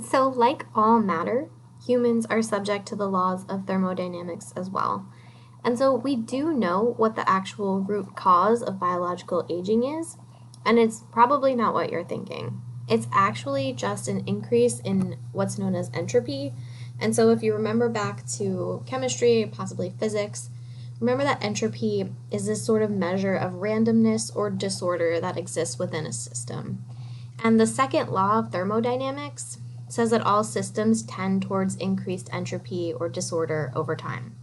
So, like all matter, humans are subject to the laws of thermodynamics as well. And so, we do know what the actual root cause of biological aging is, and it's probably not what you're thinking. It's actually just an increase in what's known as entropy. And so, if you remember back to chemistry, possibly physics, remember that entropy is this sort of measure of randomness or disorder that exists within a system. And the second law of thermodynamics says that all systems tend towards increased entropy or disorder over time,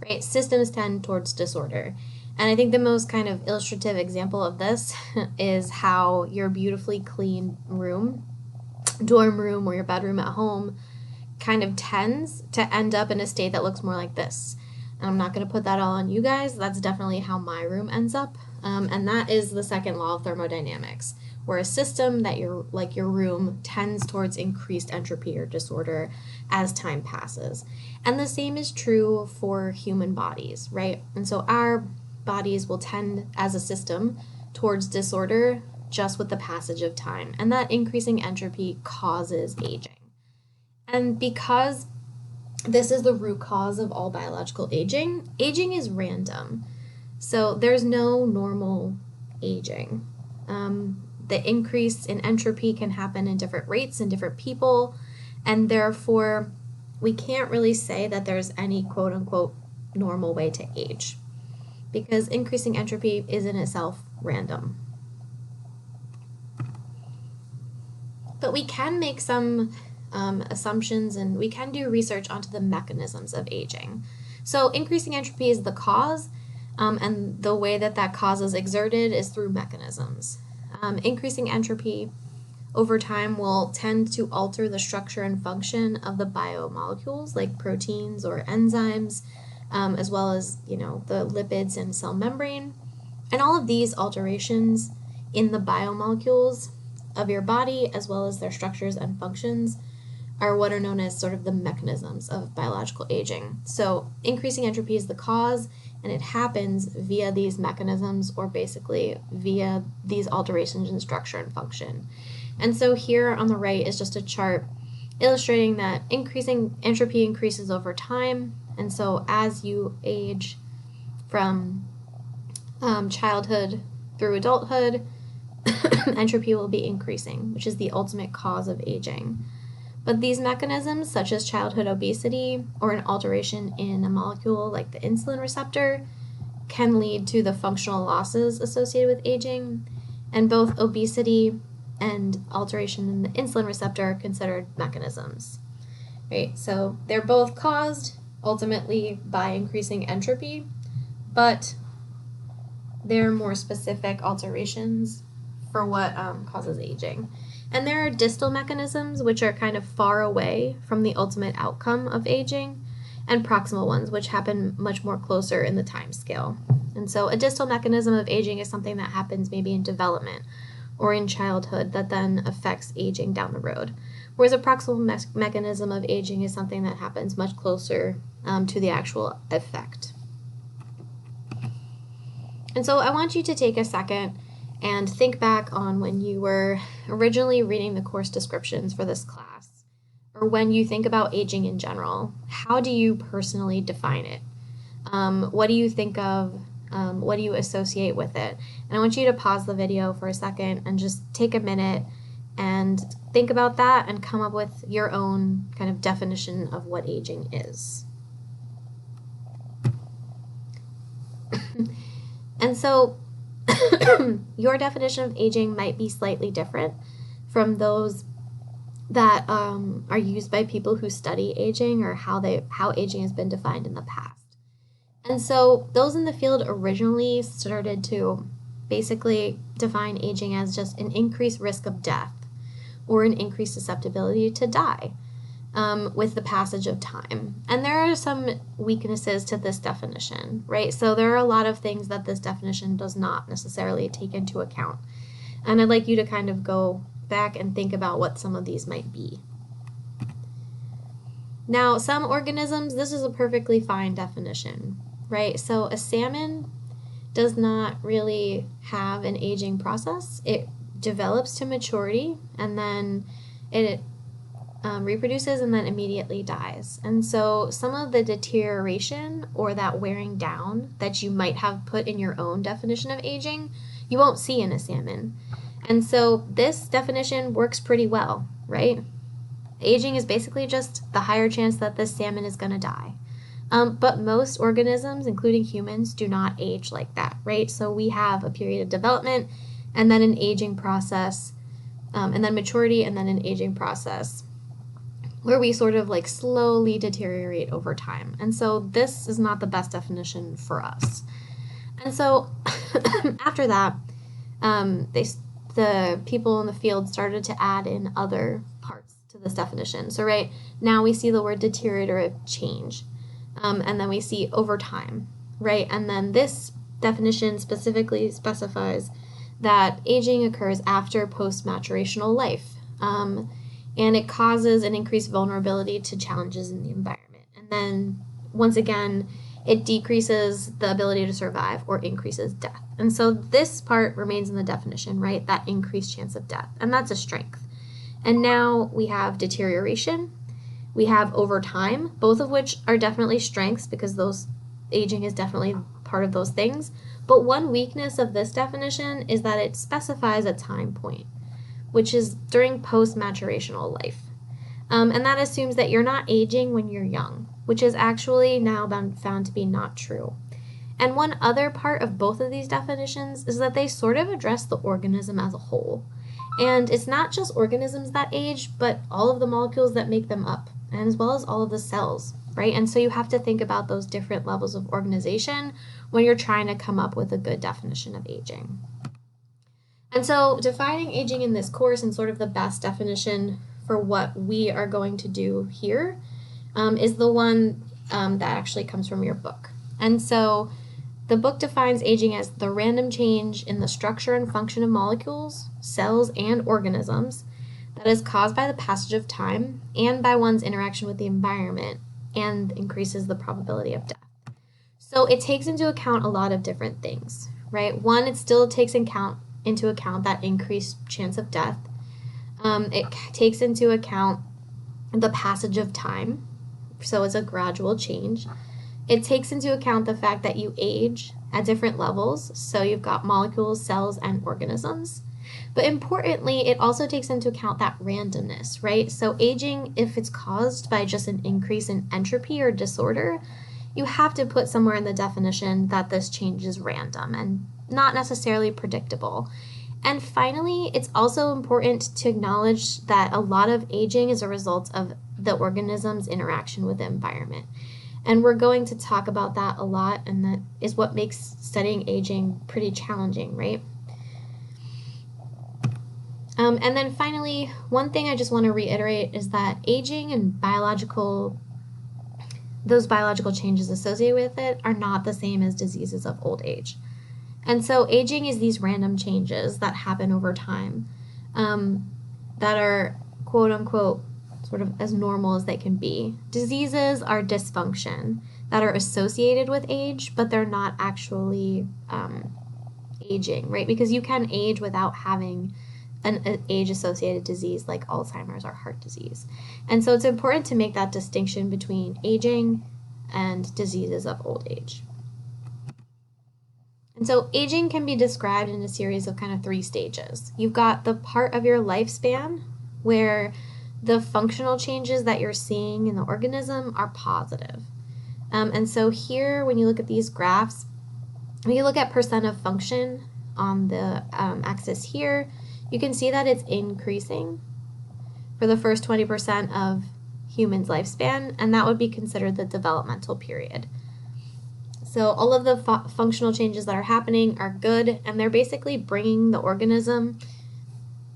right? Systems tend towards disorder. And I think the most kind of illustrative example of this is how your beautifully clean room, dorm room, or your bedroom at home kind of tends to end up in a state that looks more like this. And I'm not going to put that all on you guys. That's definitely how my room ends up. And that is the second law of thermodynamics, where a system that like your room tends towards increased entropy or disorder as time passes. And the same is true for human bodies, right? And so our bodies will tend as a system towards disorder just with the passage of time. And that increasing entropy causes aging. And because this is the root cause of all biological aging, aging is random. So there's no normal aging. The increase in entropy can happen in different rates in different people, and therefore we can't really say that there's any quote unquote normal way to age because increasing entropy is in itself random. But we can make some assumptions and we can do research onto the mechanisms of aging. So increasing entropy is the cause, and the way that that cause is exerted is through mechanisms. Increasing entropy over time will tend to alter the structure and function of the biomolecules like proteins or enzymes, as well as the lipids and cell membrane. And all of these alterations in the biomolecules of your body, as well as their structures and functions, are what are known as sort of the mechanisms of biological aging. So increasing entropy is the cause, and it happens via these mechanisms, or basically via these alterations in structure and function. And so here on the right is just a chart illustrating that increasing entropy increases over time. And so as you age from childhood through adulthood, entropy will be increasing, which is the ultimate cause of aging. But these mechanisms, such as childhood obesity or an alteration in a molecule like the insulin receptor, can lead to the functional losses associated with aging, and both obesity and alteration in the insulin receptor are considered mechanisms. Right? So they're both caused ultimately by increasing entropy, but there are more specific alterations for what causes aging. And there are distal mechanisms, which are kind of far away from the ultimate outcome of aging, and proximal ones, which happen much more closer in the time scale. And so a distal mechanism of aging is something that happens maybe in development or in childhood that then affects aging down the road. Whereas a proximal mechanism of aging is something that happens much closer to the actual effect. And so I want you to take a second and think back on when you were originally reading the course descriptions for this class, or when you think about aging in general. How do you personally define it? What do you think of? What do you associate with it? And I want you to pause the video for a second and just take a minute and think about that and come up with your own kind of definition of what aging is. And so your definition of aging might be slightly different from those that are used by people who study aging, or how aging has been defined in the past. And so those in the field originally started to basically define aging as just an increased risk of death or an increased susceptibility to die with the passage of time. And there are some weaknesses to this definition, right? So there are a lot of things that this definition does not necessarily take into account. And I'd like you to kind of go back and think about what some of these might be. Now, some organisms, this is a perfectly fine definition, right? So a salmon does not really have an aging process. It develops to maturity, and then it reproduces and then immediately dies. And so some of the deterioration or that wearing down that you might have put in your own definition of aging, you won't see in a salmon. And so this definition works pretty well, right? Aging is basically just the higher chance that this salmon is going to die. But most organisms, including humans, do not age like that, right? So we have a period of development and then an aging process, and then maturity and then an aging process where we sort of like slowly deteriorate over time. And so this is not the best definition for us. And so after that, the people in the field started to add in other parts to this definition. So right now we see the word deteriorative change, and then we see over time, right? And then this definition specifically specifies that aging occurs after post-maturational life, and it causes an increased vulnerability to challenges in the environment. And then once again, it decreases the ability to survive or increases death. And so this part remains in the definition, right? That increased chance of death, and that's a strength. And now we have deterioration, we have over time, both of which are definitely strengths because those aging is definitely part of those things. But one weakness of this definition is that it specifies a time point, which is during post-maturational life. And that assumes that you're not aging when you're young, which is actually now been found to be not true. And one other part of both of these definitions is that they sort of address the organism as a whole. And it's not just organisms that age, but all of the molecules that make them up, and as well as all of the cells, right? And so you have to think about those different levels of organization when you're trying to come up with a good definition of aging. And so defining aging in this course and sort of the best definition for what we are going to do here is the one that actually comes from your book. And so the book defines aging as the random change in the structure and function of molecules, cells, and organisms that is caused by the passage of time and by one's interaction with the environment and increases the probability of death. So it takes into account a lot of different things, right? One, it still takes into account that increased chance of death. It takes into account the passage of time, so it's a gradual change. It takes into account the fact that you age at different levels, so you've got molecules, cells, and organisms. But importantly, it also takes into account that randomness, right? So aging, if it's caused by just an increase in entropy or disorder, you have to put somewhere in the definition that this change is random and not necessarily predictable. And finally, it's also important to acknowledge that a lot of aging is a result of the organism's interaction with the environment. And we're going to talk about that a lot, and that is what makes studying aging pretty challenging, right? And then finally, one thing I just want to reiterate is that aging and those biological changes associated with it are not the same as diseases of old age. And so aging is these random changes that happen over time that are quote unquote sort of as normal as they can be. Diseases are dysfunction that are associated with age, but they're not actually aging, right? Because you can age without having an age-associated disease like Alzheimer's or heart disease. And so it's important to make that distinction between aging and diseases of old age. And so aging can be described in a series of kind of 3 stages. You've got the part of your lifespan where the functional changes that you're seeing in the organism are positive. And so here, when you look at these graphs, when you look at percent of function on the axis here, you can see that it's increasing for the first 20% of humans' lifespan, and that would be considered the developmental period. So all of the functional changes that are happening are good, and they're basically bringing the organism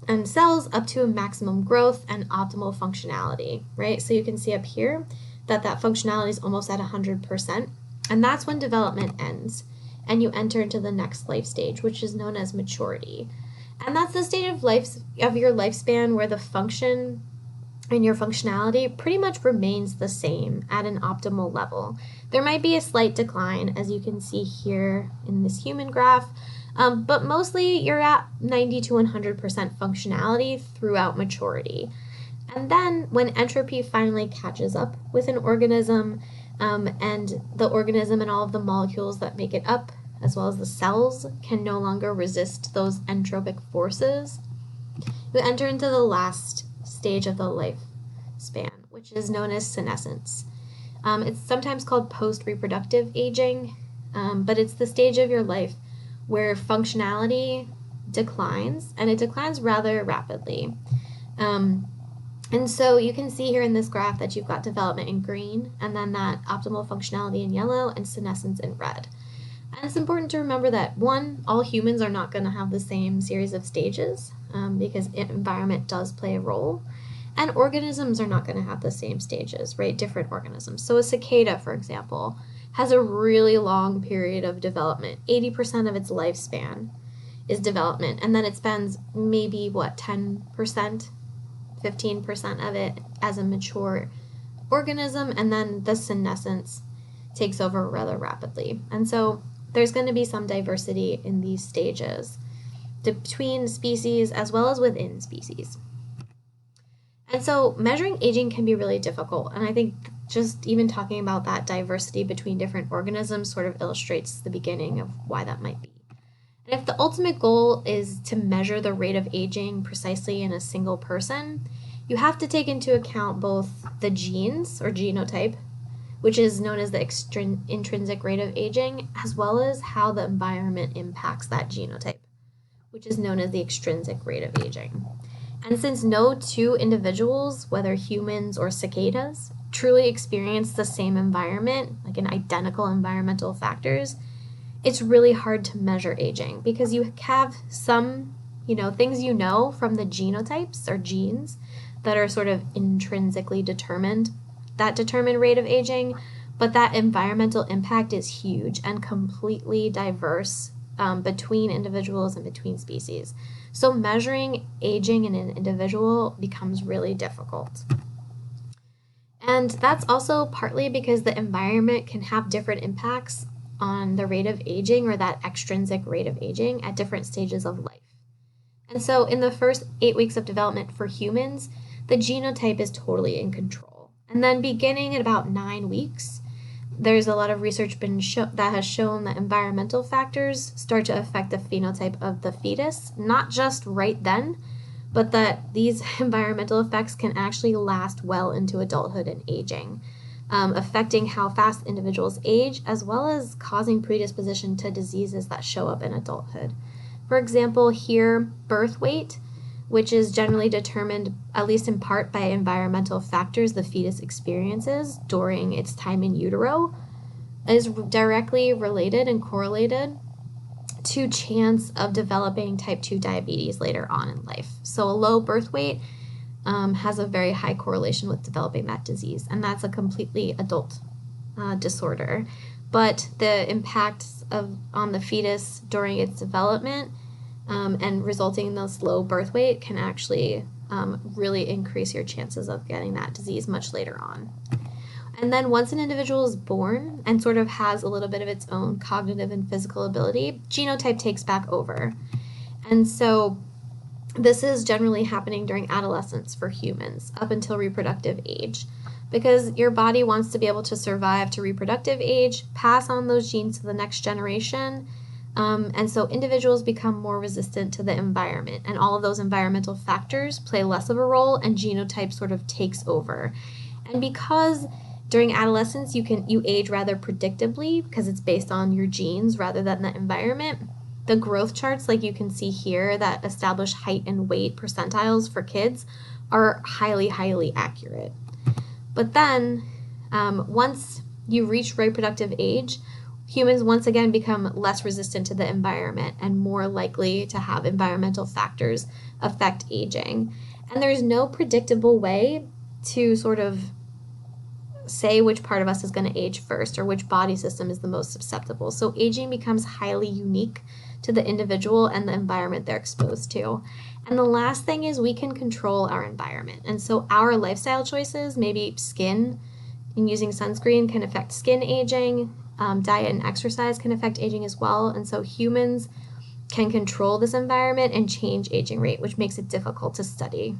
and cells up to a maximum growth and optimal functionality, right? So you can see up here that functionality is almost at 100%, and that's when development ends, and you enter into the next life stage, which is known as maturity. And that's the stage of your lifespan where the function and your functionality pretty much remains the same at an optimal level. There might be a slight decline, as you can see here in this human graph, but mostly you're at 90 to 100% functionality throughout maturity. And then when entropy finally catches up with an organism, and the organism and all of the molecules that make it up, as well as the cells, can no longer resist those entropic forces, you enter into the last stage of the lifespan, which is known as senescence. It's sometimes called post-reproductive aging, but it's the stage of your life where functionality declines, and it declines rather rapidly. And so you can see here in this graph that you've got development in green, and then that optimal functionality in yellow, and senescence in red. And it's important to remember that, one, all humans are not going to have the same series of stages, because environment does play a role, and organisms are not going to have the same stages, right? Different organisms. So a cicada, for example, has a really long period of development. 80% of its lifespan is development, and then it spends maybe, 10%, 15% of it as a mature organism, and then the senescence takes over rather rapidly. And so there's going to be some diversity in these stages between species as well as within species. And so measuring aging can be really difficult, and I think just even talking about that diversity between different organisms sort of illustrates the beginning of why that might be. And if the ultimate goal is to measure the rate of aging precisely in a single person, you have to take into account both the genes or genotype, which is known as the intrinsic rate of aging, as well as how the environment impacts that genotype, which is known as the extrinsic rate of aging. And since no two individuals, whether humans or cicadas, truly experience the same environment, like an identical environmental factors, it's really hard to measure aging because you have some, things from the genotypes or genes that are sort of intrinsically determined that determine rate of aging, but that environmental impact is huge and completely diverse between individuals and between species. So measuring aging in an individual becomes really difficult. And that's also partly because the environment can have different impacts on the rate of aging or that extrinsic rate of aging at different stages of life. And so in the first 8 weeks of development for humans, the genotype is totally in control. And then beginning at about 9 weeks, there's a lot of research that has shown that environmental factors start to affect the phenotype of the fetus, not just right then, but that these environmental effects can actually last well into adulthood and aging, affecting how fast individuals age, as well as causing predisposition to diseases that show up in adulthood. For example, here, birth weight, which is generally determined, at least in part, by environmental factors the fetus experiences during its time in utero, is directly related and correlated to chance of developing type 2 diabetes later on in life. So a low birth weight has a very high correlation with developing that disease, and that's a completely adult disorder. But the impacts on the fetus during its development and resulting in this low birth weight can actually really increase your chances of getting that disease much later on. And then once an individual is born and sort of has a little bit of its own cognitive and physical ability, genotype takes back over. And so this is generally happening during adolescence for humans up until reproductive age, because your body wants to be able to survive to reproductive age, pass on those genes to the next generation, and so individuals become more resistant to the environment, and all of those environmental factors play less of a role, and genotype sort of takes over. And because during adolescence you age rather predictably because it's based on your genes rather than the environment, the growth charts, like you can see here, that establish height and weight percentiles for kids are highly, highly accurate. But then once you reach reproductive age, humans once again become less resistant to the environment and more likely to have environmental factors affect aging. And there's no predictable way to sort of say which part of us is going to age first or which body system is the most susceptible. So aging becomes highly unique to the individual and the environment they're exposed to. And the last thing is we can control our environment. And so our lifestyle choices, maybe skin and using sunscreen, can affect skin aging. Diet and exercise can affect aging as well. And so humans can control this environment and change aging rate, which makes it difficult to study.